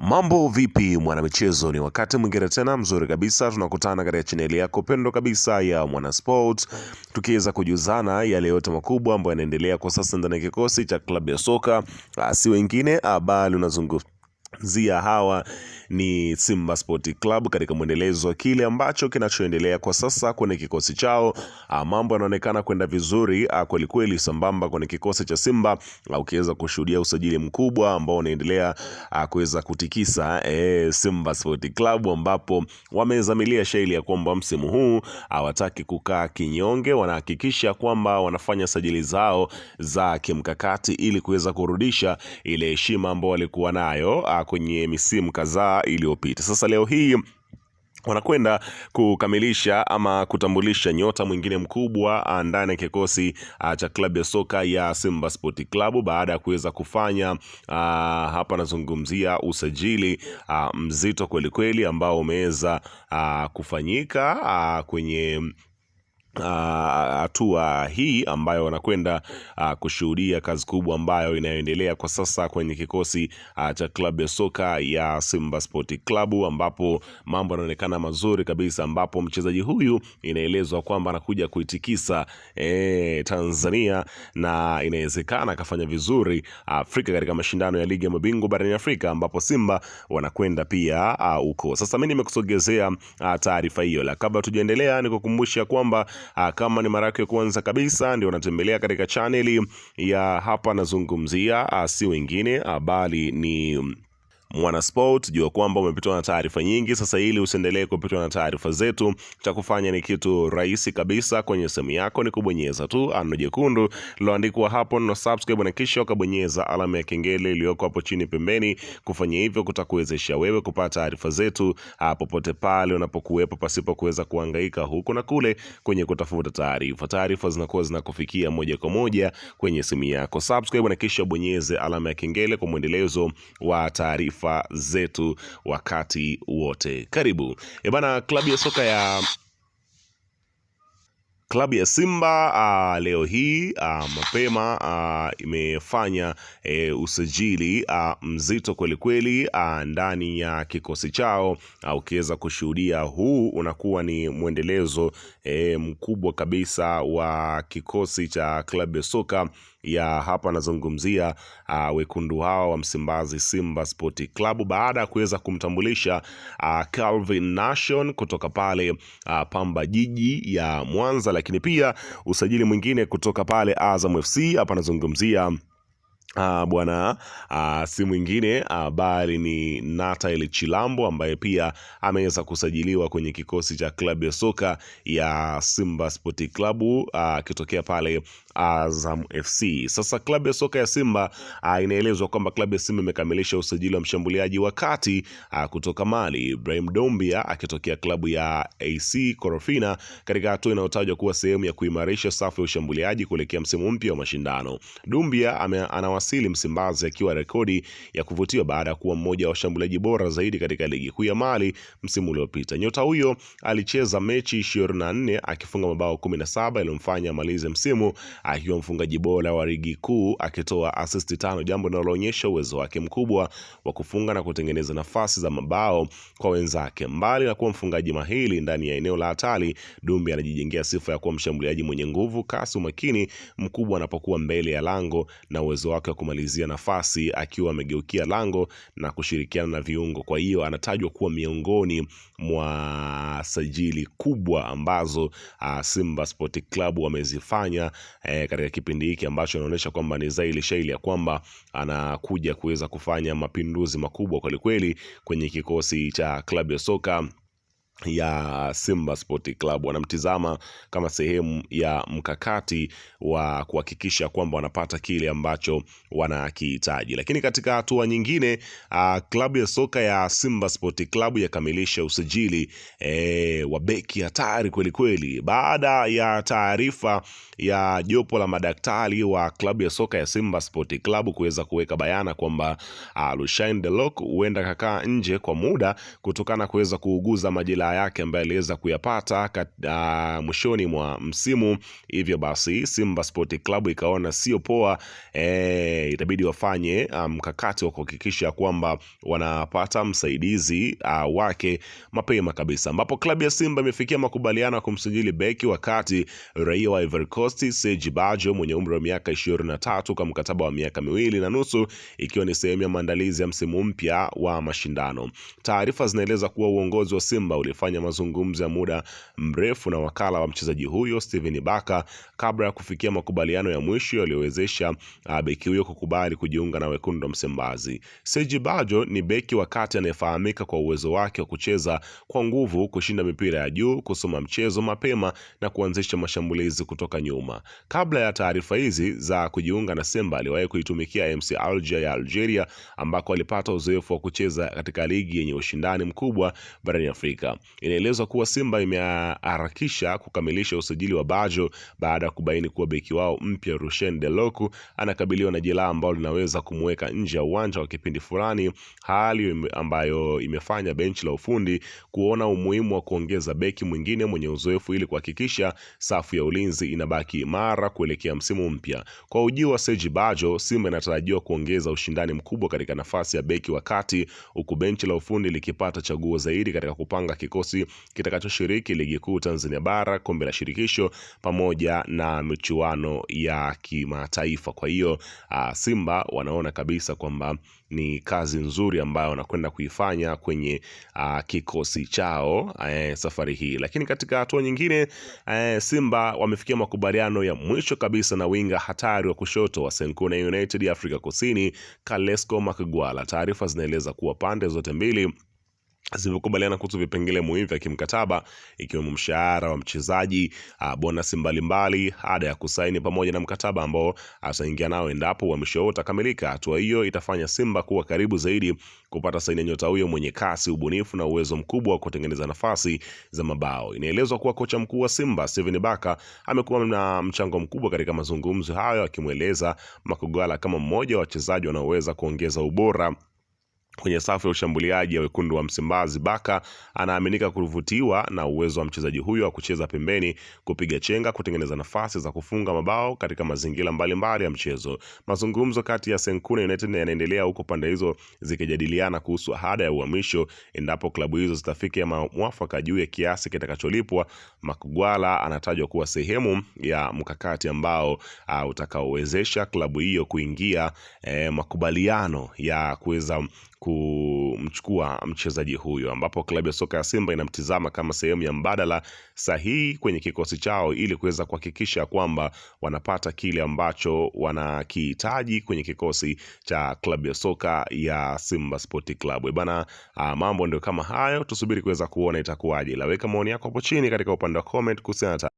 Mambo vipi mwanamichezo, ni wakati mwingine tena mzuri kabisa tunakutana katika chaneli yako pendo kabisa ya Mwana Sports, tukiweza kujuzana yale yote makubwa ambayo yanaendelea kwa sasa ndani ya kikosi cha klabu ya soka si wengine bali unazungumzia hawa ni Simba Sport Club katika mwendelezo wa kile ambacho kinachoendelea kwa sasa kwenye kikosi chao. Mambo yanaonekana kwenda vizuri kweli kweli sambamba kwenye kikosi cha Simba, ukiweza kushuhudia usajili mkubwa ambao unaendelea kuweza kutikisa Simba Sport Club, ambapo wamezamilia shaili ya kwamba msimu huu hawataki kukaa kinyonge. Wanahakikisha kwamba wanafanya sajili zao za kimkakati ili kuweza kurudisha ile heshima ambayo walikuwa nayo kwenye misimu kadhaa iliyopita. Sasa leo hii wanakwenda kukamilisha ama kutambulisha nyota mwingine mkubwa ndani ya kikosi cha klabu ya soka ya Simba Sport Club, baada ya kuweza kufanya hapa nazungumzia usajili mzito kweli kweli ambao umeweza kufanyika kwenye hatua hii ambayo wanakwenda kushuhudia kazi kubwa ambayo inayoendelea kwa sasa kwenye kikosi cha klabu ya soka ya Simba Sport Club, ambapo mambo yanaonekana mazuri kabisa, ambapo mchezaji huyu inaelezwa kwamba anakuja kuitikisa Tanzania na inawezekana akafanya vizuri Afrika katika mashindano ya ligi ya mabingwa barani Afrika, ambapo Simba wanakwenda pia huko. Sasa mimi nimekusogezea taarifa hiyo, la kabla tujaendelea nikukumbusha kwamba kama ni mara yako ya kwanza kabisa ndio unatembelea katika chaneli ya hapa nazungumzia si wengine bali ni Mwana Sport, jua kwamba umepitwa na taarifa nyingi. Sasa ili usiendelee kupitwa na taarifa zetu, cha kufanya ni kitu rahisi kabisa. Kwenye simu yako ni kubonyeza tu neno jekundu liloandikwa hapo na subscribe, na kisha ukabonyeza alama ya kengele iliyoko hapo chini pembeni. Kufanya hivyo kutakuwezesha wewe kupata taarifa zetu popote pale unapokuwepo, pasipo kuweza kuhangaika huko na kule kwenye kutafuta taarifa. Taarifa zinakuwa zinakufikia moja kwa moja kwenye simu yako. Subscribe na kisha bonyeze alama ya kengele kwa mwendelezo wa taarifa zetu wakati wote. Karibu. Bana, klabu ya Simba leo hii mapema imefanya usajili mzito kweli kweli ndani ya kikosi chao. Ukiweza kushuhudia, huu unakuwa ni mwendelezo mkubwa kabisa wa kikosi cha klabu ya soka ya hapa nazungumzia wekundu hawa wa Msimbazi, Simba Sport Club, baada ya kuweza kumtambulisha Calvin Nation kutoka pale Pamba Jiji ya Mwanza, lakini pia usajili mwingine kutoka pale Azam FC. Hapa nazungumzia bwana si mwingine bali ni Nathaniel Chilambo, ambaye pia ameweza kusajiliwa kwenye kikosi cha klabu ya soka ya Simba Sport Club akitokea pale Azam FC. Sasa klabu ya soka ya Simba inaelezwa kwamba klabu ya Simba imekamilisha usajili wa mshambuliaji wa kati kutoka Mali, Ibrahim Doumbia akitokea klabu ya AC Korofina, katika hatua inayotajwa kuwa sehemu ya kuimarisha safu ya ushambuliaji kuelekea msimu mpya wa mashindano. Doumbia anawasili Msimbazi akiwa rekodi ya kuvutia baada ya kuwa mmoja wa washambuliaji bora zaidi katika ligi kuu ya Mali msimu uliopita. Nyota huyo alicheza mechi 24 akifunga mabao 17 iliyomfanya amalize msimu akiwa mfungaji bora wa ligi kuu, akitoa assist 5, jambo linaloonyesha uwezo wake mkubwa wa kufunga na kutengeneza nafasi za mabao kwa wenzake. Mbali na kuwa mfungaji mahiri ndani ya eneo la hatari, Doumbia anajijengea sifa ya kuwa mshambuliaji mwenye nguvu, kasi, umakini mkubwa anapokuwa mbele ya lango na uwezo wake wa kumalizia nafasi akiwa amegeukia lango na kushirikiana na viungo. Kwa hiyo anatajwa kuwa miongoni mwa sajili kubwa ambazo Simba Sport Club wamezifanya katika kipindi hiki, ambacho inaonyesha kwamba ni zaidi shaili ya kwamba anakuja kuweza kufanya mapinduzi makubwa kweli kweli kwenye kikosi cha klabu ya soka ya Simba Sport Club. Wanamtizama kama sehemu ya mkakati wa kuhakikisha kwamba wanapata kile ambacho wanakihitaji. Lakini katika hatua nyingine, klabu ya soka ya Simba Sport Club yakamilisha usajili wa beki hatari kweli kweli, baada ya taarifa ya jopo la madaktari wa klabu ya soka ya Simba Sport Club kuweza kuweka bayana kwamba Lucien Delok huenda kakaa nje kwa muda kutokana kuweza kuuguza majeraha majeraha yake ambayo aliweza kuyapata mwishoni mwa msimu. Hivyo basi Simba Sport Club ikaona sio poa, itabidi wafanye mkakati wa kuhakikisha kwamba wanapata msaidizi wake mapema kabisa, ambapo klabu ya Simba imefikia makubaliano ya kumsajili beki wakati raia wa Ivory Coast Serge Badjo mwenye umri wa miaka 23 kwa mkataba wa miaka 2.5 ikiwa ni sehemu ya maandalizi ya msimu mpya wa mashindano. Taarifa zinaeleza kuwa uongozi wa Simba ulifanya mazungumzo ya muda mrefu na wakala wa mchezaji huyo Steven Baka kabla ya kufikia makubaliano ya mwisho yaliyowezesha beki huyo kukubali kujiunga na wekundu wa Msimbazi. Serge Badjo ni beki wa kati anayefahamika kwa uwezo wake wa kucheza kwa nguvu, kushinda mipira ya juu, kusoma mchezo mapema na kuanzisha mashambulizi kutoka nyuma. Kabla ya taarifa hizi za kujiunga na Simba, aliwahi kuitumikia MC Alger ya Algeria ambako alipata uzoefu wa kucheza katika ligi yenye ushindani mkubwa barani Afrika. Inaelezwa kuwa Simba imeharakisha kukamilisha usajili wa Badjo baada ya kubaini kuwa beki wao mpya Rushen Deloku anakabiliwa na jeraha ambalo linaweza kumweka nje ya uwanja wa kipindi fulani, hali ambayo imefanya benchi la ufundi kuona umuhimu wa kuongeza beki mwingine mwenye uzoefu ili kuhakikisha safu ya ulinzi inabaki imara kuelekea msimu mpya. Kwa ujio wa Serge Badjo, Simba inatarajiwa kuongeza ushindani mkubwa katika nafasi ya beki wa kati, huku benchi la ufundi likipata chaguo zaidi katika kupanga kikosi kitakachoshiriki ligi kuu Tanzania bara, kombe la shirikisho pamoja na michuano ya kimataifa. Kwa hiyo Simba wanaona kabisa kwamba ni kazi nzuri ambayo wanakwenda kuifanya kwenye kikosi chao safari hii. Lakini katika hatua nyingine, Simba wamefikia makubaliano ya mwisho kabisa na winga hatari wa kushoto wa Senkuna United ya Afrika Kusini Kalesko Makugwala. Taarifa zinaeleza kuwa pande zote mbili zimekubaliana kuhusu vipengele muhimu vya kimkataba ikiwemo mshahara wa mchezaji, bonus mbalimbali, ada ya kusaini pamoja na mkataba ambao ataingia nao endapo uhamisho utakamilika. Hatua hiyo itafanya Simba kuwa karibu zaidi kupata saini nyota huyo mwenye kasi, ubunifu na uwezo mkubwa wa kutengeneza nafasi za mabao. Inaelezwa kuwa kocha mkuu wa Simba Steven Baka amekuwa na mchango mkubwa katika mazungumzo hayo, akimweleza Makugwala kama mmoja wa wachezaji wanaoweza kuongeza ubora kwenye safu ya ushambuliaji ya wekundu wa Msimbazi. Baka anaaminika kuvutiwa na uwezo wa mchezaji huyo wa kucheza pembeni, kupiga chenga, kutengeneza nafasi za kufunga mabao katika mazingira mbalimbali ya mchezo. Mazungumzo kati ya Senkuna United yanaendelea huko pande hizo zikijadiliana kuhusu ahada ya uhamisho endapo klabu hizo zitafikia mwafaka juu ya kiasi kitakacholipwa. Makugwala anatajwa kuwa sehemu ya mkakati ambao utakaowezesha klabu hiyo kuingia makubaliano ya kuweza kumchukua mchezaji huyo, ambapo klabu ya soka ya Simba inamtizama kama sehemu ya mbadala sahihi kwenye kikosi chao ili kuweza kuhakikisha kwamba wanapata kile ambacho wanakihitaji kwenye kikosi cha klabu ya soka ya Simba Sport Club. Bana, mambo ndio kama hayo, tusubiri kuweza kuona itakuwaje. Laweka maoni yako hapo chini katika upande wa comment kuhusiana